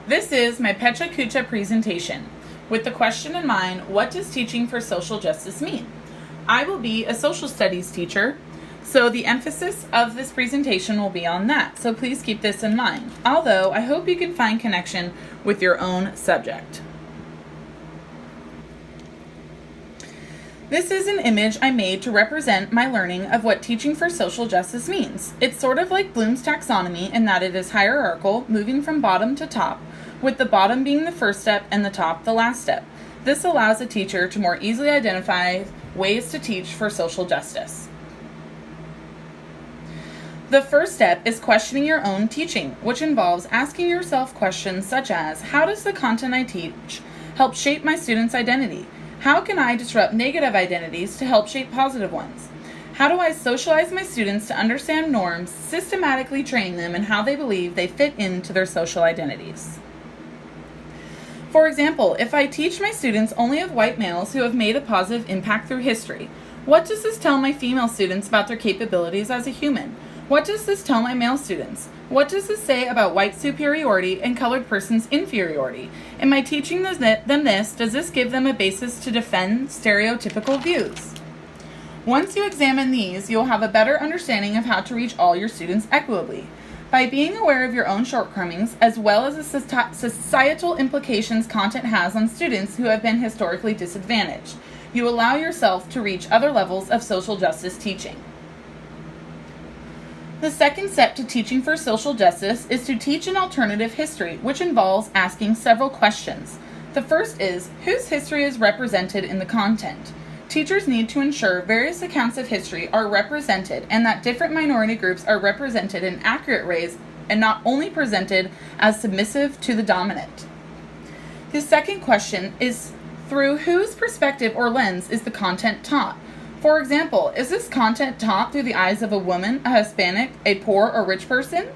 This is my Pecha Kucha presentation. With the question in mind, what does teaching for social justice mean? I will be a social studies teacher, so the emphasis of this presentation will be on that, so please keep this in mind. Although, I hope you can find connection with your own subject. This is an image I made to represent my learning of what teaching for social justice means. It's sort of like Bloom's taxonomy in that it is hierarchical, moving from bottom to top, with the bottom being the first step and the top the last step. This allows a teacher to more easily identify ways to teach for social justice. The first step is questioning your own teaching, which involves asking yourself questions such as, how does the content I teach help shape my students' identity? How can I disrupt negative identities to help shape positive ones? How do I socialize my students to understand norms, systematically training them in how they believe they fit into their social identities? For example, if I teach my students only of white males who have made a positive impact through history, what does this tell my female students about their capabilities as a human? What does this tell my male students? What does this say about white superiority and colored persons' inferiority? Am I teaching them this? Does this give them a basis to defend stereotypical views? Once you examine these, you'll have a better understanding of how to reach all your students equitably. By being aware of your own shortcomings, as well as the societal implications content has on students who have been historically disadvantaged, you allow yourself to reach other levels of social justice teaching. The second step to teaching for social justice is to teach an alternative history, which involves asking several questions. The first is, whose history is represented in the content? Teachers need to ensure various accounts of history are represented and that different minority groups are represented in accurate ways and not only presented as submissive to the dominant. The second question is, through whose perspective or lens is the content taught? For example, is this content taught through the eyes of a woman, a Hispanic, a poor or rich person?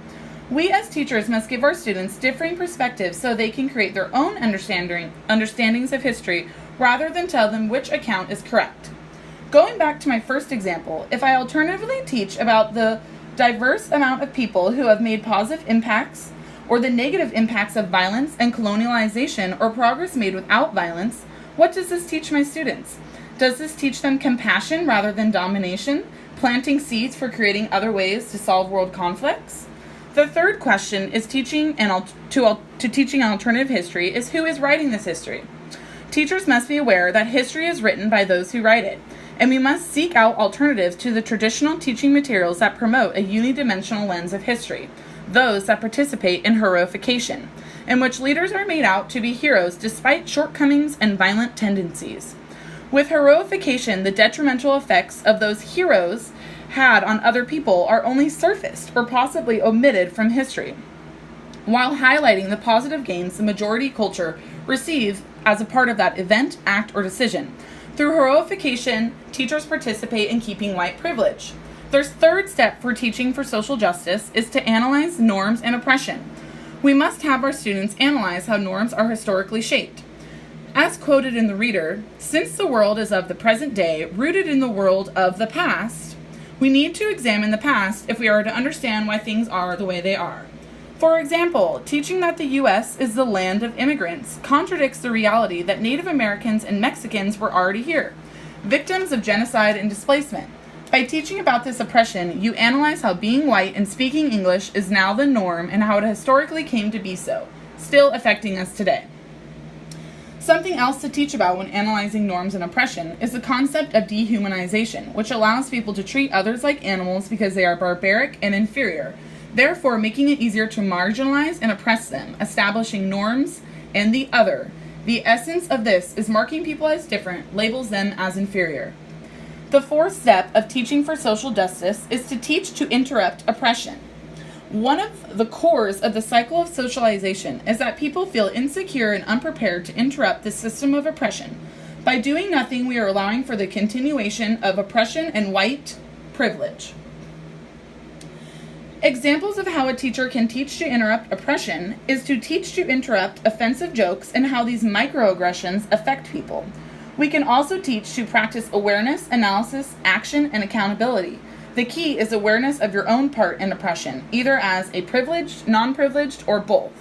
We as teachers must give our students differing perspectives so they can create their own understandings of history rather than tell them which account is correct. Going back to my first example, if I alternatively teach about the diverse amount of people who have made positive impacts or the negative impacts of violence and colonialization or progress made without violence, what does this teach my students? Does this teach them compassion rather than domination, planting seeds for creating other ways to solve world conflicts? The third question is teaching an alternative history is who is writing this history. Teachers must be aware that history is written by those who write it, and we must seek out alternatives to the traditional teaching materials that promote a unidimensional lens of history, those that participate in heroification, in which leaders are made out to be heroes despite shortcomings and violent tendencies. With heroification, the detrimental effects of those heroes had on other people are only surfaced or possibly omitted from history, while highlighting the positive gains the majority culture receives as a part of that event, act, or decision. Through heroification, teachers participate in keeping white privilege. Their third step for teaching for social justice is to analyze norms and oppression. We must have our students analyze how norms are historically shaped. As quoted in the reader, since the world is of the present day, rooted in the world of the past, we need to examine the past if we are to understand why things are the way they are. For example, teaching that the U.S. is the land of immigrants contradicts the reality that Native Americans and Mexicans were already here, victims of genocide and displacement. By teaching about this oppression, you analyze how being white and speaking English is now the norm and how it historically came to be so, still affecting us today. Something else to teach about when analyzing norms and oppression is the concept of dehumanization, which allows people to treat others like animals because they are barbaric and inferior, therefore making it easier to marginalize and oppress them, establishing norms and the other. The essence of this is marking people as different, labels them as inferior. The fourth step of teaching for social justice is to teach to interrupt oppression. One of the cores of the cycle of socialization is that people feel insecure and unprepared to interrupt the system of oppression. By doing nothing, we are allowing for the continuation of oppression and white privilege. Examples of how a teacher can teach to interrupt oppression is to teach to interrupt offensive jokes and how these microaggressions affect people. We can also teach to practice awareness, analysis, action, and accountability. The key is awareness of your own part in oppression, either as a privileged, non-privileged, or both.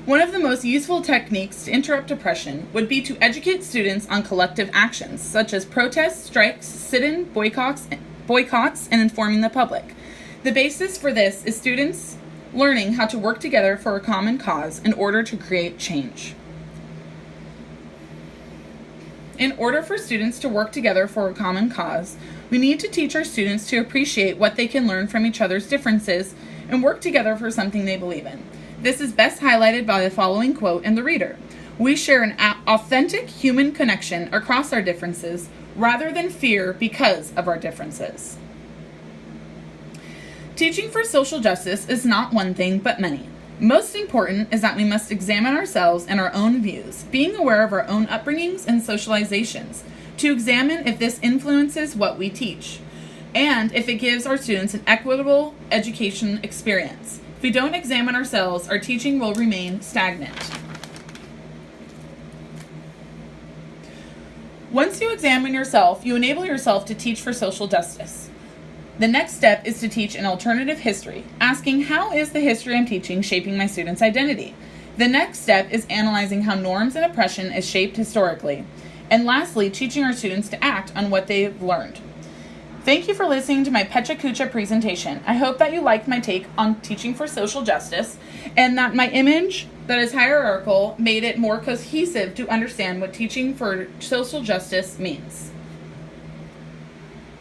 One of the most useful techniques to interrupt oppression would be to educate students on collective actions, such as protests, strikes, sit-in, boycotts, and informing the public. The basis for this is students learning how to work together for a common cause in order to create change. In order for students to work together for a common cause, we need to teach our students to appreciate what they can learn from each other's differences and work together for something they believe in. This is best highlighted by the following quote in the reader. We share an authentic human connection across our differences rather than fear because of our differences. Teaching for social justice is not one thing, but many. Most important is that we must examine ourselves and our own views, being aware of our own upbringings and socializations, to examine if this influences what we teach, and if it gives our students an equitable education experience. If we don't examine ourselves, our teaching will remain stagnant. Once you examine yourself, you enable yourself to teach for social justice. The next step is to teach an alternative history, asking how is the history I'm teaching shaping my students' identity? The next step is analyzing how norms and oppression is shaped historically. And lastly, teaching our students to act on what they've learned. Thank you for listening to my Pecha Kucha presentation. I hope that you liked my take on teaching for social justice and that my image that is hierarchical made it more cohesive to understand what teaching for social justice means.